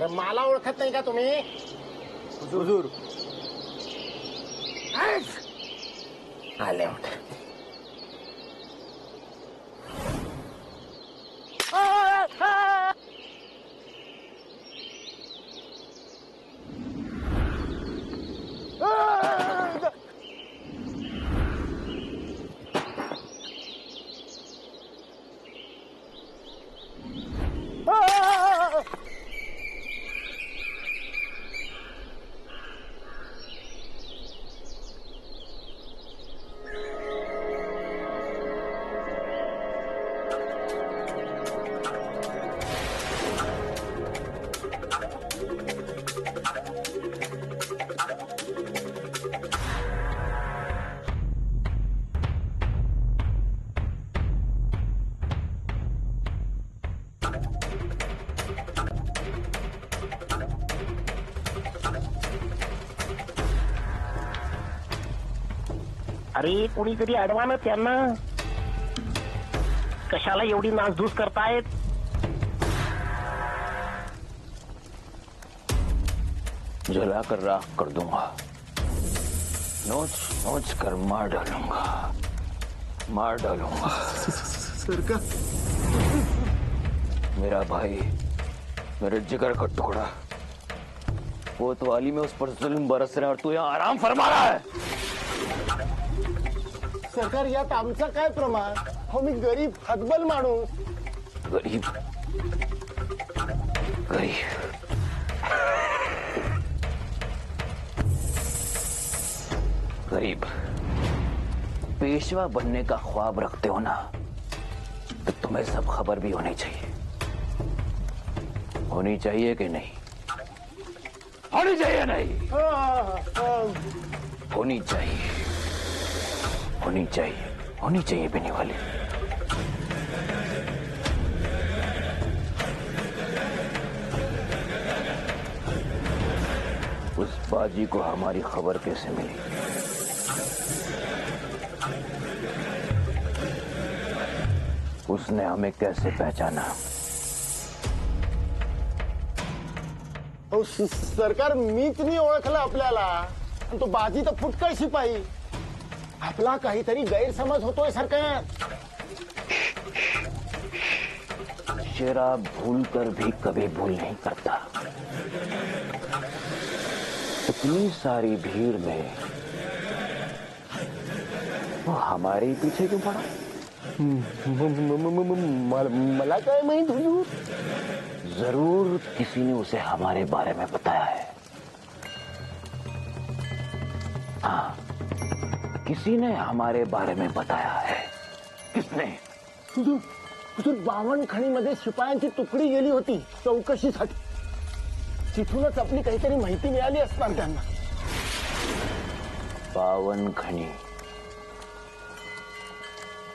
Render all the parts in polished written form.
अरे मला ओळखत नाही का तुम्ही? हुजूर आले होते. अरे कोणीतरी अडवा ना त्यांना. कशाला एवढी नासधूस करतायत? जलाकर राख कर दूंगा, नोच नोच कर मार डालूंगा, मार डालूंगा. सरकार मेरा भाई, मेरे जिगर का टुकड़ा, कोतवाली में उस पर जुल्म बरस रहे और तू यहाँ आराम फरमा रहा है. सरकार यात आमचा काय प्रमाण? हो मी गरीब हतबल माणूस. गरीब गरीब गरीब पेशवा बनने का ख्वाब रखते हो ना, तो तुम्हें सब खबर भी होनी चाहिए. होनी चाहिए कि नहीं? होनी चाहिए नहीं? होनी चाहिए, होनी चाहिए, होनी चाहिए पीने वाली. उस बाजी को हमारी खबर कैसे मिली? उसने हमें कैसे पहचाना? सरकार मीच नाही ओळखलं आपल्याला. आणि तो बाजी तर फुटकळ शिपाई. आपला काहीतरी गैरसमज होतोय सरकार. शेरा भूल कर भी कभी भूल नहीं करता. इतनी सारी भीड़ में वो हमारे पीछे क्यों पड़ा? मला काय माहित हुजूर. जरूर किसी ने उसे हमारे बारे में बताया है. हाँ, किसी ने हमारे बारे में बताया है. किसने? हुजूर बावनखणीमध्ये शिपायांची तुकडी गेली होती चौकशीसाठी. तिथूनच आपली काहीतरी माहिती मिळाली असणार त्यांना. बावनखणी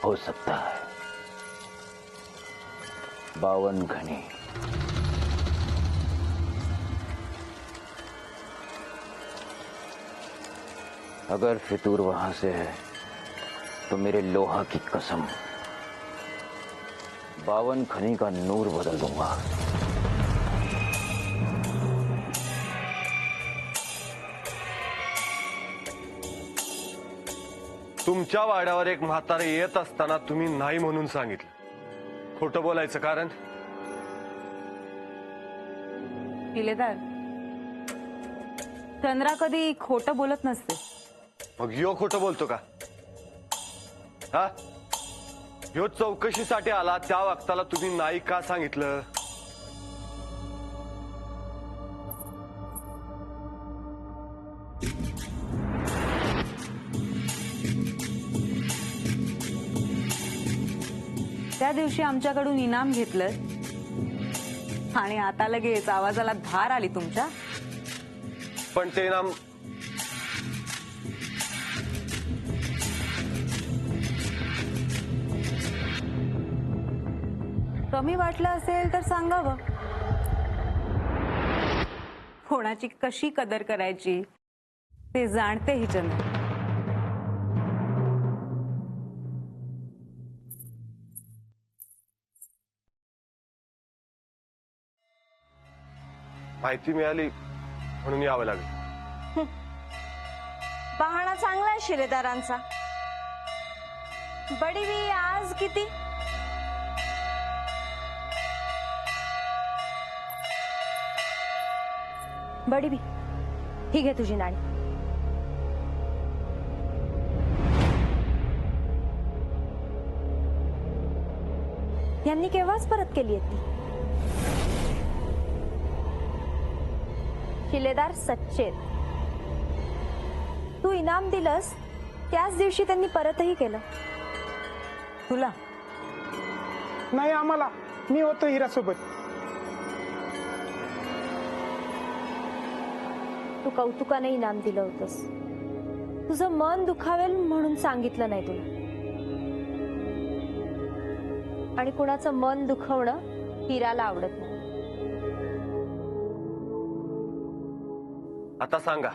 हो सकता है. बावनखणी. अगर फितूर वहां से है तो मेरे लोहा की कसम, बावनखनी का नूर बदल दूंगा. तुमच्या वाड्यावर एक म्हातारे येत असताना तुम्ही नाही म्हणून सांगितलं. खोटं बोलायचं कारण? किल्लेदार, चंद्रा कधी खोटं बोलत नसते. मग ह्यो खोटं बोलतो का? हा, ह्यो चौकशीसाठी आला त्या वक्ताला तुम्ही नाही का सांगितलं? त्या दिवशी आमच्याकडून इनाम घेतलं आणि आता लगेच आवाजाला धार आली तुमच्या. पण ते नाम कमी वाटलं असेल तर सांगावं. कोणाची कशी कदर करायची ते जाणते ही चंद्र. माहिती मिळाली म्हणून यावं लागलं. बहाणा चांगला आहे शिलेदारांचा. बडीवी आज किती? बडीवी ही घे तुझी नाणी. यांनी केव्हाच परत केली आहे ती. शिलेदार सच्चेत. तू इनाम दिलंस त्याच दिवशी त्यांनी परतही केलं. तुला नाही आम्हाला. मी होतो हिरासोबत. तू कौतुकाने इनाम दिलं होतंस. तुझं मन दुखावेल म्हणून सांगितलं नाही तुला. आणि कुणाचं मन दुखवणं हिराला आवडत नाही. आता सांगा,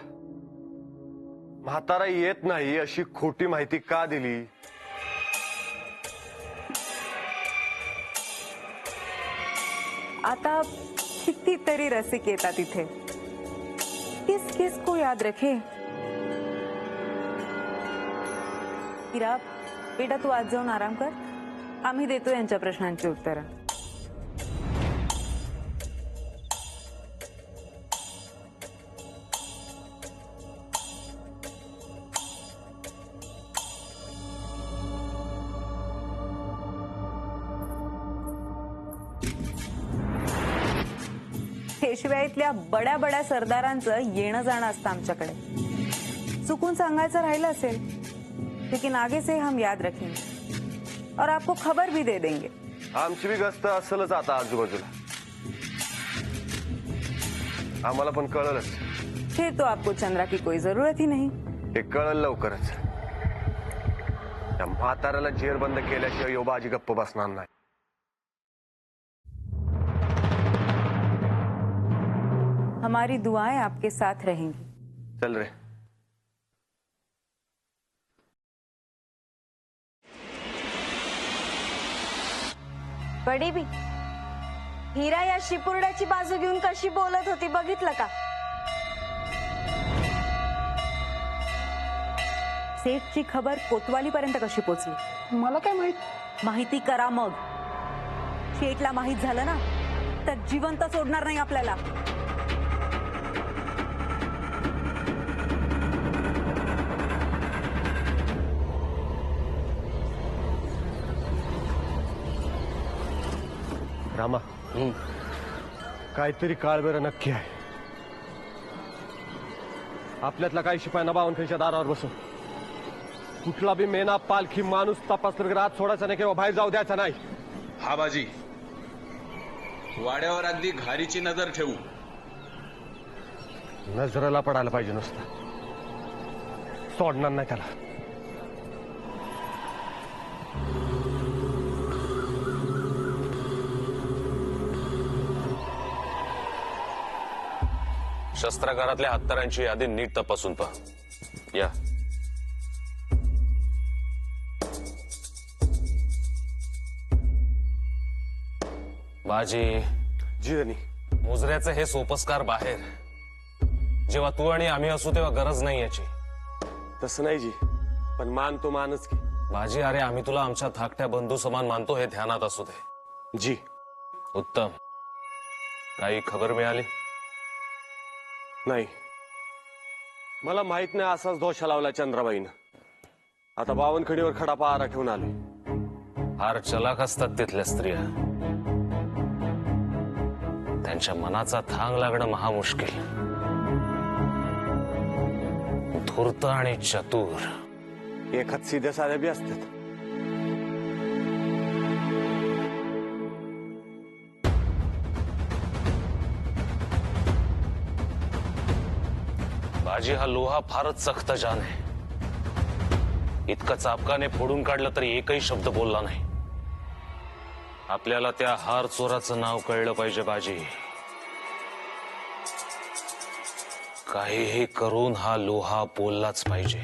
म्हातारा येत नाही अशी खोटी माहिती का दिली? आता कितीतरी रसिक येतात इथे. किस किस को याद रखे. हिरा बेटा, तू आज जाऊन आराम कर. आम्ही देतो यांच्या प्रश्नांची उत्तरं. पेशव्यातल्या बड्या बड्या सरदारांचं येणं जाणं असतं आमच्याकडे. चुकून सांगायचं राहिलं असेल, लेकिन आगे से हम याद रखेंगे और आपको खबर भी दे देंगे. आमची बी गस्त असेलच आता आजूबाजूला. आम्हाला पण कळलंच. फिर तो आपको चंद्रा की कोई जरूरत ही नहीं. हे कळलं लवकरच. त्या म्हाताऱ्याला जेरबंद केल्याशिवाय योबाजी गप्प बसणार नाही. हमारी दुआएं आपके साथ रहेंगी. चल रे. बडीवी हिरा या शिपुर्ड्याची बाजू घेऊन कशी बोलत होती बघितलं का? सेठची खबर कोतवाली पर्यंत कशी पोचली? मला काय माहित. माहिती करा मग. शेठला माहित झालं ना तर जिवंत सोडणार नाही आपल्याला. रामा, काहीतरी काळबेरा नक्की आहे. आपल्यातला काही शिपायांना बावनखेडच्या दारावर बसून कुठला बी मेना पालखी माणूस तपासलं वगैरे आत सोडायचा नाही किंवा बाहेर जाऊ द्यायचा नाही. हा बाजी, वाड्यावर अगदी घारीची नजर ठेवू. नजरेला पडायला पाहिजे नुसतं. सोडणार नाही त्याला. शस्त्रागारातल्या हत्यारांची यादी नीट तपासून पहा. या. बाजी, जिरणी मुजऱ्याचे हे सोपस्कार बाहेर. जेव्हा तू आणि आम्ही असू तेव्हा गरज नाही याची. तसं नाही जी, पण मान तो मानच की. बाजी, अरे आम्ही तुला आमच्या धाकट्या बंधू समान मानतो, हे ध्यानात असू दे. जी. उत्तम. काही खबर मिळाली? नाही, मला माहित नाही असाच दोषा लावला चंद्राबाईनं. आता बावनखडीवर खडा पहारा ठेवून आले. फार चलाक असतात तिथल्या स्त्रिया. त्यांच्या मनाचा थांग लागणं महामुश्किल. धूर्त आणि चतुर. एखाद सीध्या साध्या बी असतात. बाजी, हा लोहा फारच सक्त जान आहे. इतकं चापकाने फोडून काढलं तरी एकही शब्द बोलला नाही. आपल्याला त्या हार चोराचं नाव कळलं पाहिजे बाजी. काहीही करून हा लोहा बोललाच पाहिजे.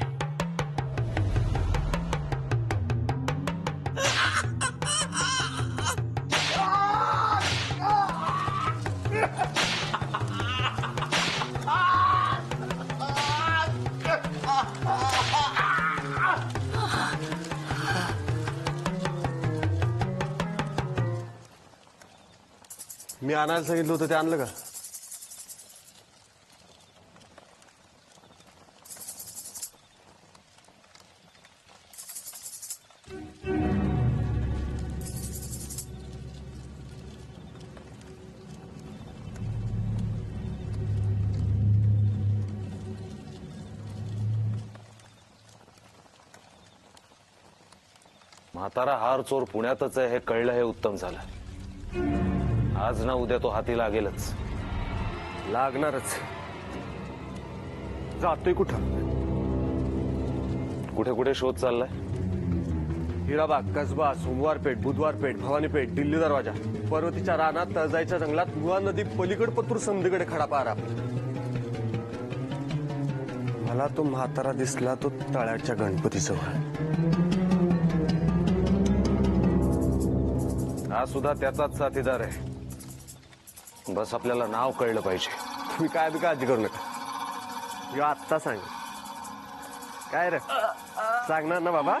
मी आणायला सांगितलं होतं ते आणलं का? म्हातारा हार चोर पुण्यातच आहे हे कळलं, हे उत्तम झालं. आज ना उद्या तो हाती लागेलच. लागणारच. जातोय कुठं? कुठे कुठे शोध चाललाय? हिराबाग, कसबा, सोमवारपेठ, बुधवारपेठ, भवानीपेठ, दिल्ली दरवाजा, पर्वतीच्या रानात, तळजाईच्या जंगलात, मुळा नदी पलीकड पतूर संधीकडे खडा पारा. मला तो म्हातारा दिसला, तो तळ्याच्या गणपतीजवळ. हा सुद्धा त्याचाच साथीदार आहे. बस आपल्याला नाव कळलं पाहिजे. तुम्ही काय बी काळजी करू नका. यो आत्ता सांग. काय रे सांगणार ना बाबा?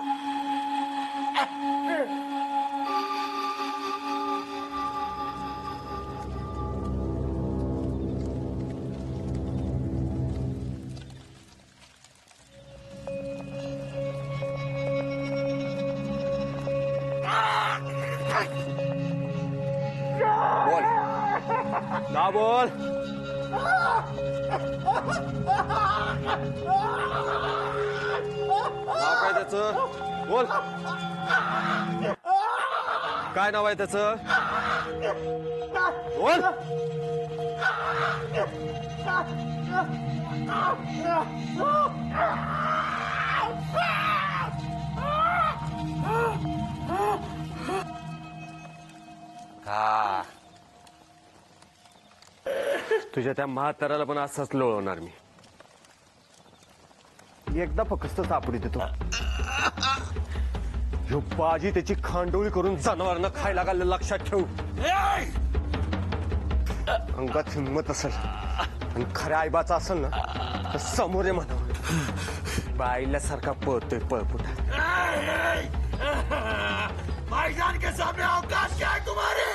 बोल ना, बोल. नाव काय त्याचं? बोल. काय नाव आहे त्याचं? बोल. हा, तुझ्या त्या म्हाताराला पण असंच लोळवणार मी. एकदा फक्त सापडी देतो. ह्यो बाजी त्याची खांडोळी करून जनावरांना खायला घाललं, लक्षात ठेवू. अंगात हिंमत असेल आणि खऱ्या आईबाचा असेल ना तर समोर ये म्हणा. बाईल्यासारखा पळतोय पळपुटा. भाईजान के सामने अवकाश क्या है तुम्हारे?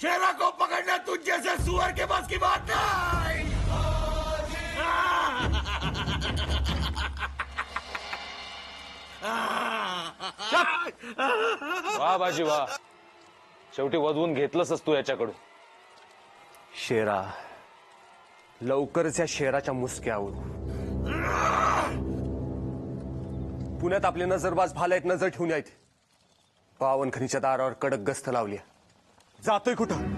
शेरा को पकड़ना तुझ जैसे सुअर के बस की बात नहीं. वा बाजी वा, शेवटी वधवून घेतलंस तू याच्याकडून. शेरा, लवकरच या शेराच्या मुसक्यावर. पुण्यात आपले नजरबाज भालायत, नजर ठेवून आहेत. पावनखनीच्या दारावर कडक गस्त लावली. जातोय कुठं?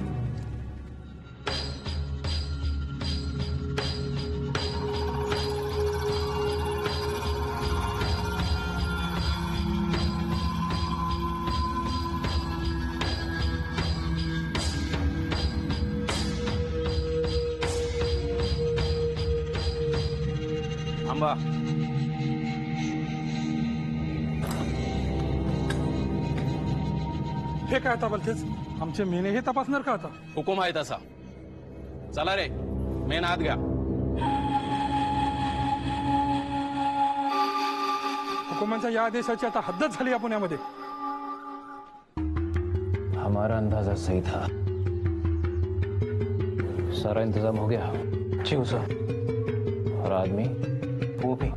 थांबा. हे काय आता बोलतेस? आमचे मेने हे तपासणार का आता? हुकुम आहे तसा. चला रे, मेन हात घ्या. हुकुमांच्या या आदेशाची आता हद्दच झाली या पुण्यामध्ये. हमारा अंदाजा सही था. सारा इंतजाम हो गया? जी सर. और आदमी? वो भी.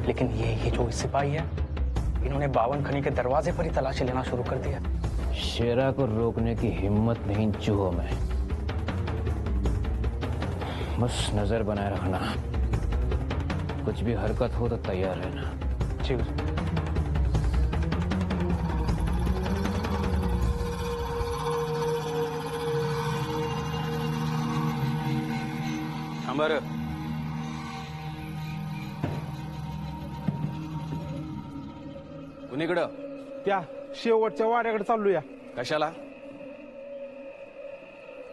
लेकिन ये जो सिपाही है, इन्होंने बावन खनी के दरवाजे पर ही तलाशी लेना शुरू कर दिया. शेरा को रोकने की हिम्मत नहीं चूहों में. बस नजर बनाए रखना. कुछ भी हरकत हो तो तैयार रहना. जी. थांबा रे. कुणीकडं? त्या शेवटच्या वाड्याकडे चालूया. कशाला?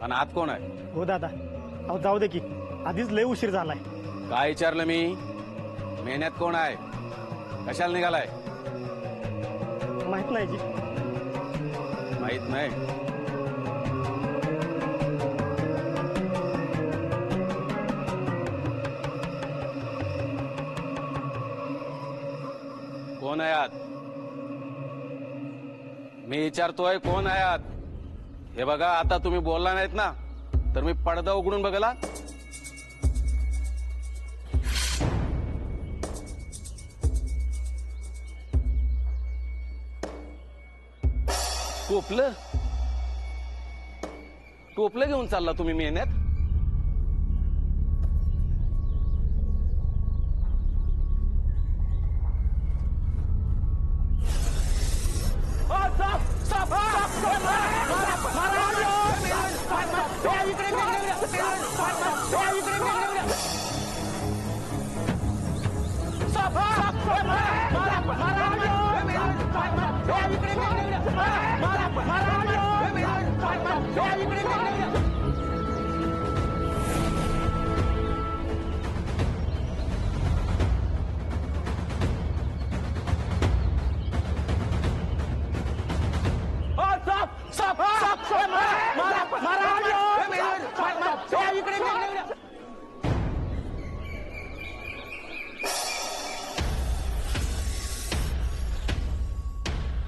आणि आत कोण आहे? हो दादा, अहो जाऊ दे की, आधीच लय उशीर झालाय. काय विचारलं मी? मेहनत कोण आहे? कशाला निघालाय? माहित नाही जी. माहित नाही. कोण आहे आत? मी विचारतोय कोण आहे आत? हे बघा, आता तुम्ही बोलला नाहीत ना तर मी पडदा उघडून बघला. टोपलं टोपलं घेऊन चालला तुम्ही मेहनत.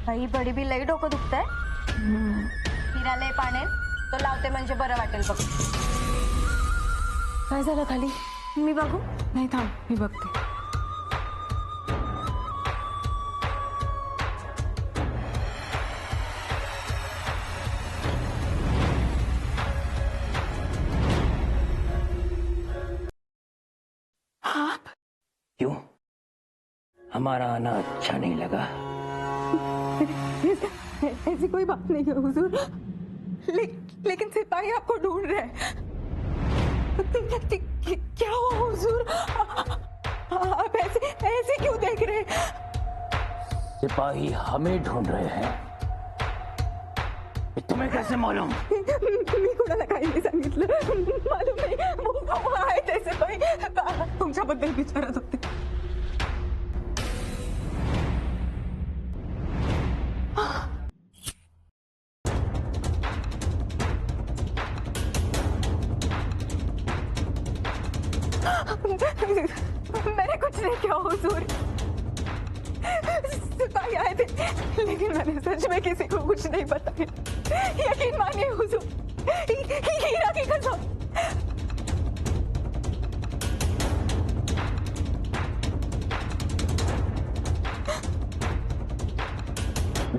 बाई बडी बी लई डोकं दुखतंय. हिरालय पाण्यात तो लावते म्हणजे बरं वाटेल बघ. काय झालं खाली? मी बघू. नाही थांब, मी बघते. क्यों? हमारा आना अच्छा नहीं लगा? ऐसी कोई बात नहीं है हुजूर, लेकिन सिपाही आपको ढूंढ रहे हैं. क्या हुआ हुजूर? आप ऐसे क्यों देख रहे हैं? सिपाही हमें ढूंढ रहे हैं. ये तुम्हें कैसे मालूम? मी कोणाला काही नाही सांगितलं. मालूम नाही. वो आहे ते सिपाही तुमच्याबद्दल विचारत होते. मैंने कुछ नहीं किया हुजूर. सिपाही आए थे, लेकिन मैंने सच में किसी को कुछ नहीं बताया. यकीन मानिए हुजूर, हीरा की कसम.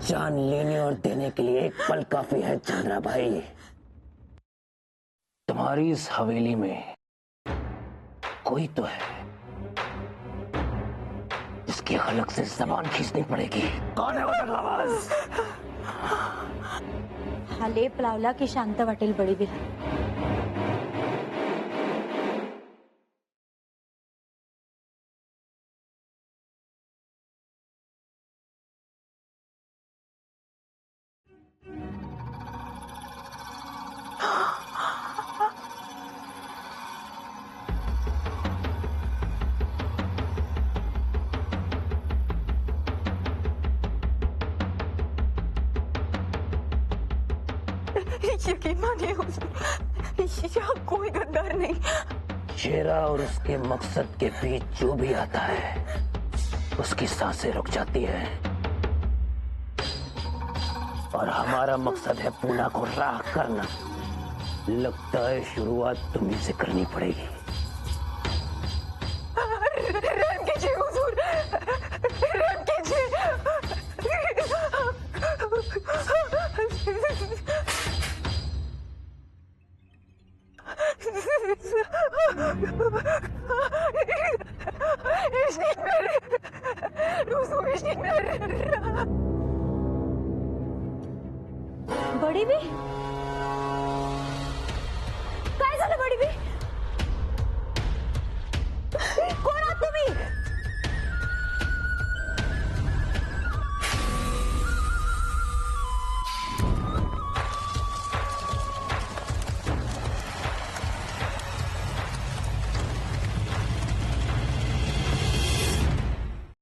जान लेने और देने के लिए एक पल काफी है चंद्रा भाई. तुम्हारी इस हवेली में कोई तो है जिसकी हलक से जबान खींचनी पड़ेगी. कौन है वो दगलाबाज? हा लेप लावला की शांत वाटेल बडीबीला. यकीन मानिए हुजूर, यहाँ कोई गद्दार नहीं. शेरा और उसके मकसद के बीच जो भी आता है उसकी सांसें रुक जाती है. और हमारा मकसद है पूना को राख करना. लगता है शुरुआत तुम्ही से करनी पड़ेगी. रहम कीजिए हुजूर, रहम कीजिए. बडीबी काय झालं बडीबी?